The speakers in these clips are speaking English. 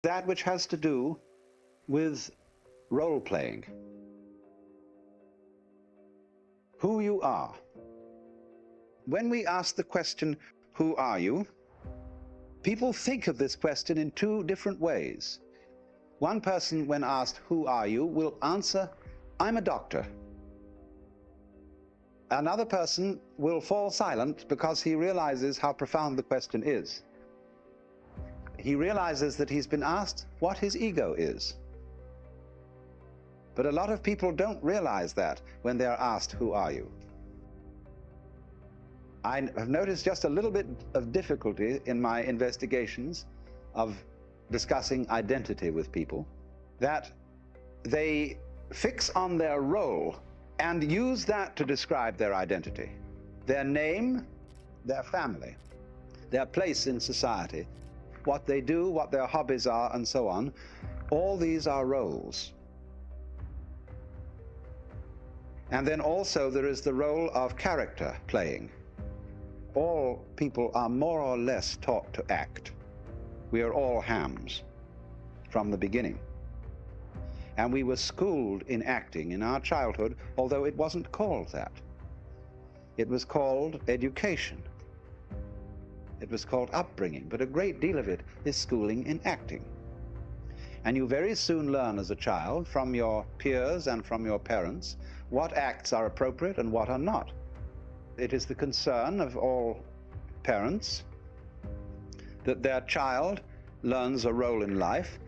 that which has to do with role-playing. Who you are. When we ask the question, who are you? People think of this question in two different ways. One person, when asked, who are you, will answer, I'm a doctor. Another person will fall silent because he realizes how profound the question is. He realizes that he's been asked what his ego is. But a lot of people don't realize that when they're asked, who are you? I have noticed just a little bit of difficulty in my investigations of discussing identity with people, that they fix on their role and use that to describe their identity. Their name, their family, their place in society, what they do, what their hobbies are, and so on. All these are roles. And then also there is the role of character playing. All people are more or less taught to act. We are all hams from the beginning. And we were schooled in acting in our childhood, although it wasn't called that. It was called education. It was called upbringing, but a great deal of it is schooling in acting. And you very soon learn as a child from your peers and from your parents what acts are appropriate and what are not. It is the concern of all parents that their child learns a role in life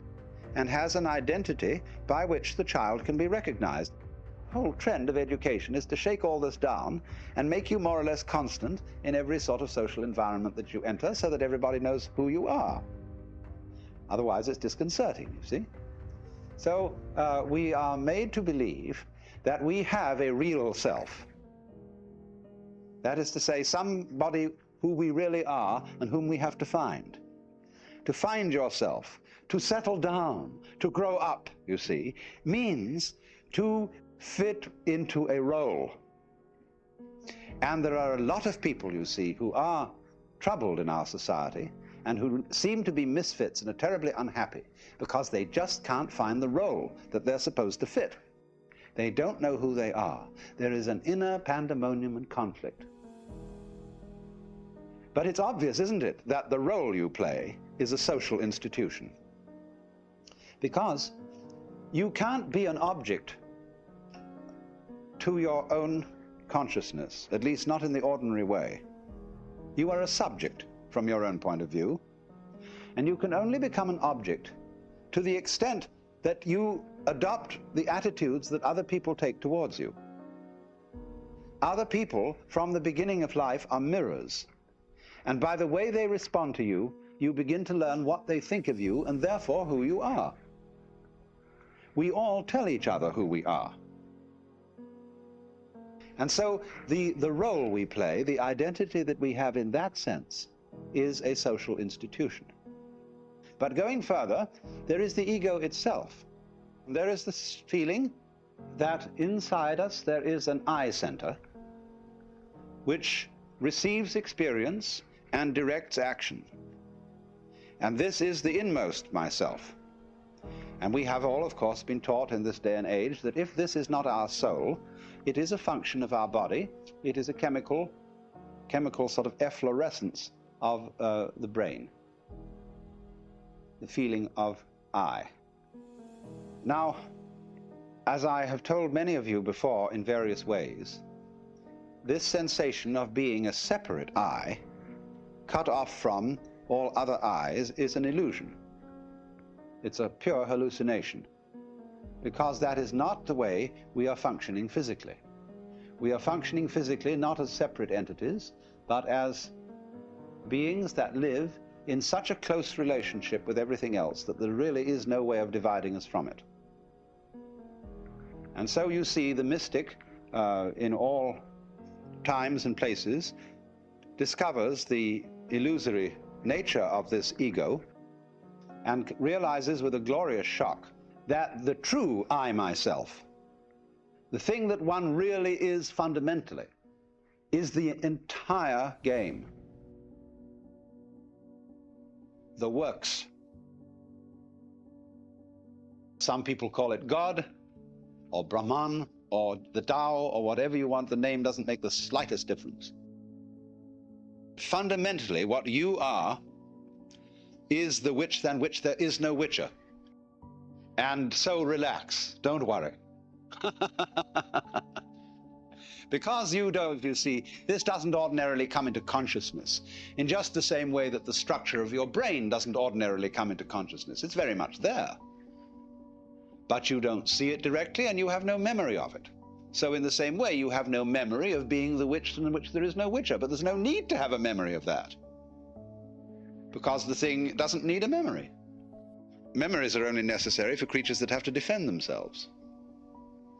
and has an identity by which the child can be recognized. The whole trend of education is to shake all this down and make you more or less constant in every sort of social environment that you enter so that everybody knows who you are. Otherwise, it's disconcerting, you see. So we are made to believe that we have a real self. That is to say, somebody who we really are and whom we have to find. To find yourself, to settle down, to grow up, you see, means to fit into a role. And there are a lot of people, you see, who are troubled in our society and who seem to be misfits and are terribly unhappy because they just can't find the role that they're supposed to fit. They don't know who they are. There is an inner pandemonium and conflict. But it's obvious, isn't it, that the role you play is a social institution. Because you can't be an object to your own consciousness, at least not in the ordinary way. You are a subject from your own point of view, and you can only become an object to the extent that you adopt the attitudes that other people take towards you. Other people, from the beginning of life, are mirrors. And by the way they respond to you, you begin to learn what they think of you and therefore who you are. We all tell each other who we are. And so the role we play, the identity that we have in that sense, is a social institution. But going further, there is the ego itself. There is this feeling that inside us there is an I center which receives experience and directs action. And this is the inmost myself. And we have all, of course, been taught in this day and age that if this is not our soul, it is a function of our body, it is a chemical sort of efflorescence of the brain, the feeling of I. Now, as I have told many of you before in various ways, this sensation of being a separate I, cut off from all other I's, is an illusion. It's a pure hallucination, because that is not the way we are functioning physically. We are functioning physically not as separate entities, but as beings that live in such a close relationship with everything else that there really is no way of dividing us from it. And so you see the mystic in all times and places discovers the illusory nature of this ego and realizes with a glorious shock that the true I myself, the thing that one really is fundamentally, is the entire game. The works Some people call it God, or Brahman, or the Tao, or whatever you want. The name doesn't make the slightest difference. Fundamentally, what you are is the which than which there is no whicher. And so relax, don't worry. Because you don't, you see, this doesn't ordinarily come into consciousness in just the same way that the structure of your brain doesn't ordinarily come into consciousness. It's very much there. But you don't see it directly, and you have no memory of it. So in the same way, you have no memory of being the which in which there is no whicher. But there's no need to have a memory of that, because the thing doesn't need a memory. Memories are only necessary for creatures that have to defend themselves.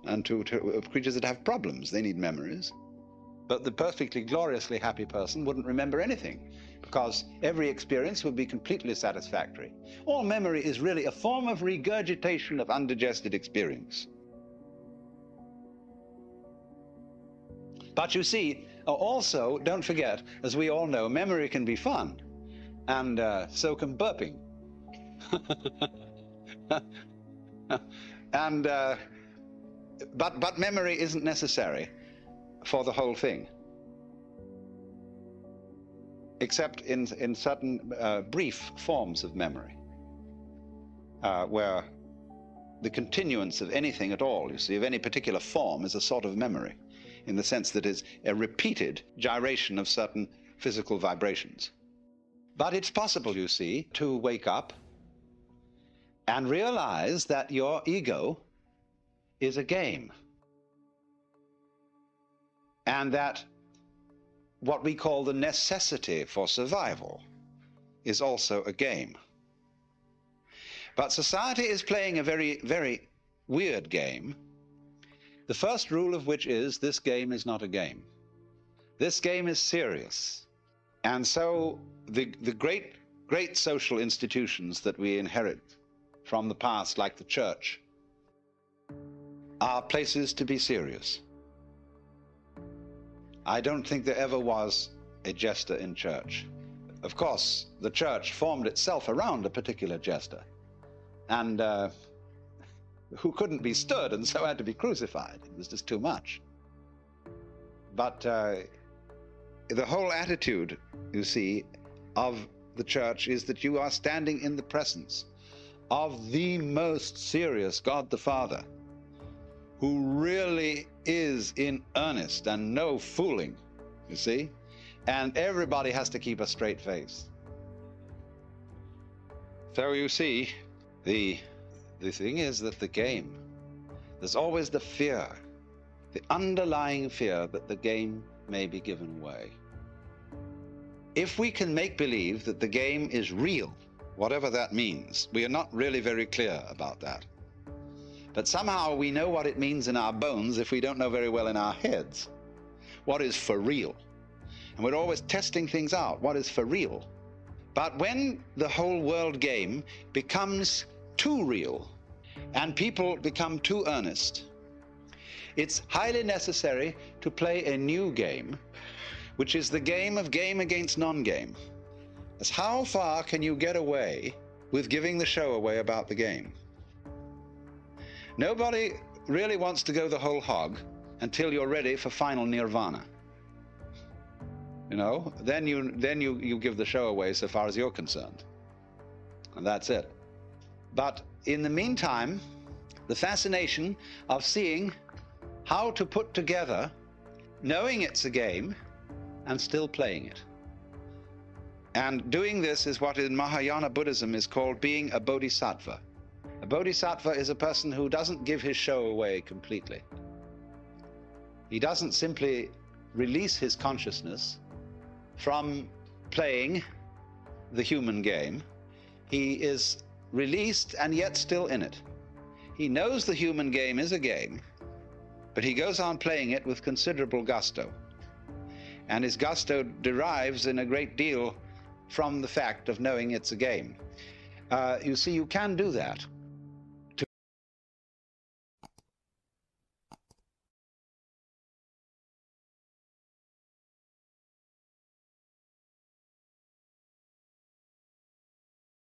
And to creatures that have problems, they need memories. But the perfectly gloriously happy person wouldn't remember anything, because every experience would be completely satisfactory. All memory is really a form of regurgitation of undigested experience. But you see, also, don't forget, as we all know, memory can be fun, and so can burping. And but memory isn't necessary for the whole thing, except in certain brief forms of memory, where the continuance of anything at all, you see, of any particular form, is a sort of memory, in the sense that it's a repeated gyration of certain physical vibrations. But it's possible, you see, to wake up and realize that your ego is a game, and that what we call the necessity for survival is also a game. But society is playing a very, very weird game, the first rule of which is this game is not a game. This game is serious. And so the great social institutions that we inherit from the past, like the church, are places to be serious. I don't think there ever was a jester in church. Of course, the church formed itself around a particular jester, and who couldn't be stood and so had to be crucified. It was just too much. But the whole attitude, you see, of the church is that you are standing in the presence of the most serious God the Father, who really is in earnest and no fooling, you see? And everybody has to keep a straight face. So you see, the thing is that the game, there's always the fear, the underlying fear that the game may be given away. If we can make believe that the game is real, whatever that means, we are not really very clear about that. But somehow we know what it means in our bones if we don't know very well in our heads what is for real. And we're always testing things out, what is for real. But when the whole world game becomes too real and people become too earnest, it's highly necessary to play a new game, which is the game of game against non-game. As how far can you get away with giving the show away about the game? Nobody really wants to go the whole hog until you're ready for final nirvana. You know, then you give the show away so far as you're concerned. And that's it. But in the meantime, the fascination of seeing how to put together, knowing it's a game, and still playing it. And doing this is what in Mahayana Buddhism is called being a bodhisattva. A bodhisattva is a person who doesn't give his show away completely. He doesn't simply release his consciousness from playing the human game. He is released and yet still in it. He knows the human game is a game, but he goes on playing it with considerable gusto. And his gusto derives in a great deal from the fact of knowing it's a game. You see, you can do that.